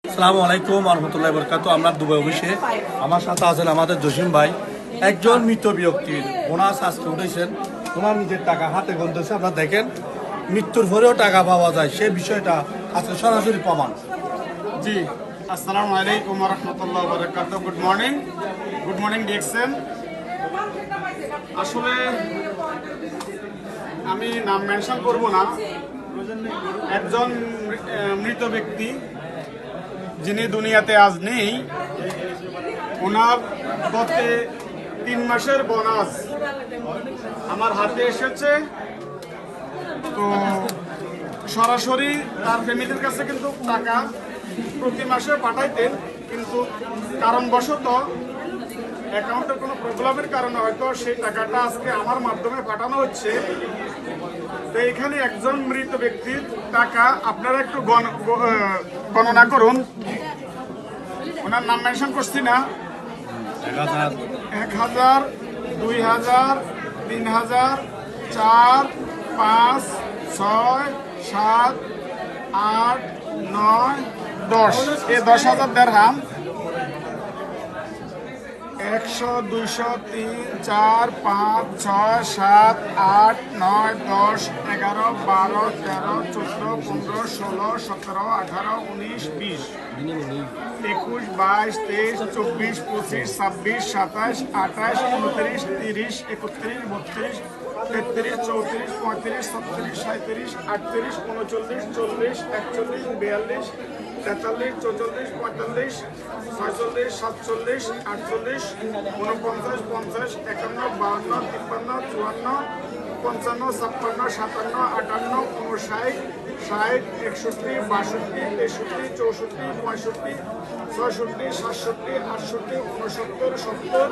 আসসালামু আলাইকুম রহমতুল্লাহ বরকাত। আমরা দুবাই অফিসে আমার সাথে আছেন আমাদের জসিম ভাই, একজন মৃত ব্যক্তির বোনাস আজকে উঠেছেন। ওনার নিজের টাকা হাতে গুনতেছে, আপনারা দেখেন মৃত্যুর পরেও টাকা পাওয়া যায়, সেই বিষয়টা আজকে সরাসরি প্রমাণ। জি, আসসালামু আলাইকুম রহমতুল্লাহ বরকাত। Good morning DXN. আসলে আমি নাম মেনশন করব না। একজন মৃত ব্যক্তি যিনি দুনিয়াতে আজ নেই, ওনার গত 3 মাসের বোনাস আমার হাতে এসেছে। তো সরাসরি তার ফ্যামিলির কাছে কিন্তু টাকা প্রতি মাসে পাঠাইতেন, কিন্তু কারণবশত অ্যাকাউন্টের কোনো প্রবলেমের কারণে হয়তো সেই টাকাটা আজকে আমার মাধ্যমে পাঠানো হচ্ছে। তো এখানে একজন মৃত ব্যক্তির টাকা আপনারা একটু গণনা করুন। ওনার নাম মেনশন করছি না। 1000, 2000, 3000, 4, 5, 6, 7, 8, 9, 10। এই 10,000 দিরহাম 100, 200, 3, 4, 5, 6, 7, 8, 9, 10, 11, 12, 13, 14, 15, 16, 17, 18, 19, 20, 21, 22, 23, 24, 25, 26, 27, 28, 29, 30, 31, 32, 33, 34, 35, 36, 37, 38, 39, 40, 41, 42, 43, 44, 45, 46, 47, 48, 49, 50, 51, 52, 53, 54, 55, 56, 57, 58, 59, 60, 61, 62, 63, 64, 65, 66, 67, 68, 69, 70,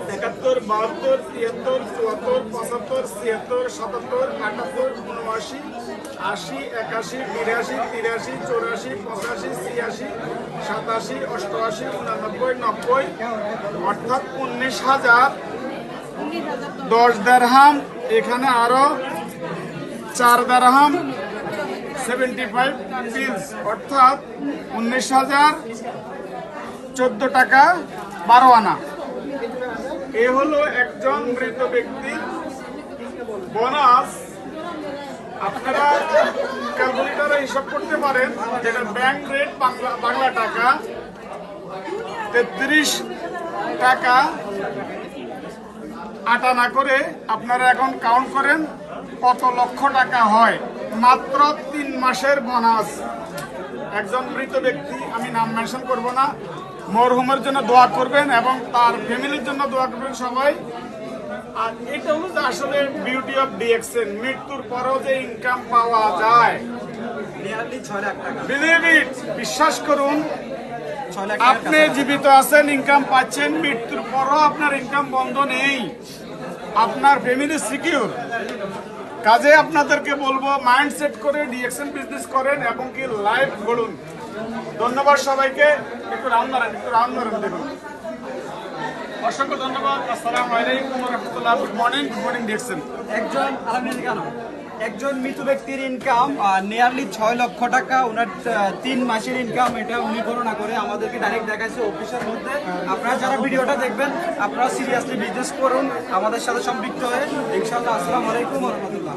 71, 72, 73, 74, 75, 76, 77, 78, 79, 80, 81, 82, 83, 84, 85, 86, 87, 88, 89, 90, অর্থাৎ 19,000। 10 দিরহাম, এখানে আরো 4 দিরহাম 75 পিলস, অর্থাৎ 19,014 টাকা 12 আনা। এ হলো একজন মৃত ব্যক্তির বোনাস। আপনারা ক্যালকুলেটরে হিসাব করতে পারেন, যেটা ব্যাংক রেট বাংলা টাকা 33 টাকা 8 আনা করে আপনারা এখন কাউন্ট করেন কত লক্ষ টাকা হয়। মাত্র 3 মাসের বোনাস। একজন মৃত ব্যক্তি, আমি নাম মেনশন করব না, মরহুমের জন্য দোয়া করবেন এবং তার ফ্যামিলির জন্য দোয়া করবেন সবাই। আর এটা হলো যে আসলে বিউটি অফ ডিএক্সএন, মৃত্যুর পরেও যে ইনকাম পাওয়া যায়। বিলিভ ইট, বিশ্বাস করুন, আপনি জীবিত আছেন, ইনকাম পাচ্ছেন, মৃত্যুর পরও আপনার ইনকাম বন্ধ নেই, আপনার ফ্যামিলি সিকিউর। কাজে আপনাদেরকে বলবো, মাইন্ড সেট করে ডিএক্সএন বিজনেস করেন এবং কি লাইফ গড়ুন। ধন্যবাদ সবাইকে। একটু রাউন্ড মারেন দেখুন। অসংখ্য ধন্যবাদ। আসসালামু আলাইকুম রহমতুল্লাহ। Good morning DXN. একজন মৃত ব্যক্তির ইনকাম নিয়ারলি 6 লক্ষ টাকা, ওনার 3 মাসের ইনকাম, এটা উনি গণনা করে আমাদেরকে ডাইরেক্ট দেখাচ্ছে অফিসের মধ্যে। আপনারা যারা ভিডিওটা দেখবেন, আপনারা সিরিয়াসলি বিজনেস করুন, আমাদের সাথে সম্পৃক্ত হয়ে। ইনশাআল্লাহ। আসসালামু আলাইকুম রহমতুল্লাহ।